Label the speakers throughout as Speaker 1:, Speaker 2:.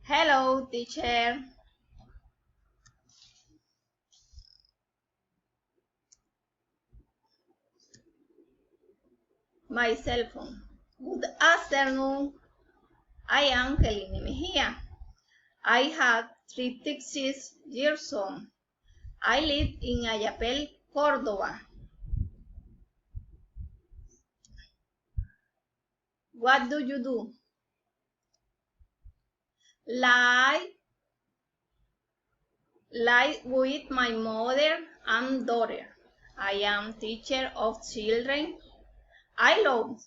Speaker 1: Hello, teacher. My cell phone. Good afternoon. I am Kelly Mejia. I have 36 years old. I live in Ayapel, Córdoba. What do you do? Live with my mother and daughter. I am teacher of children. I love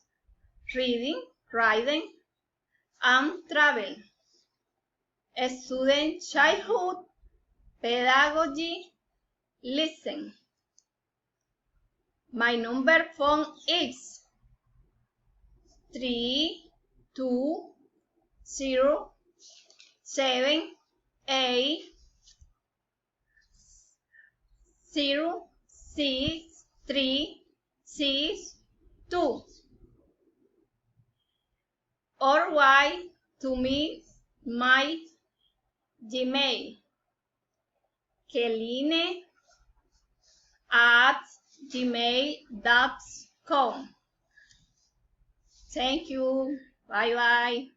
Speaker 1: reading, writing, and travel. Student childhood, pedagogy, listen. My number phone is 327806362 or write to me my Gmail keline@gmail.com. Thank you. Bye bye.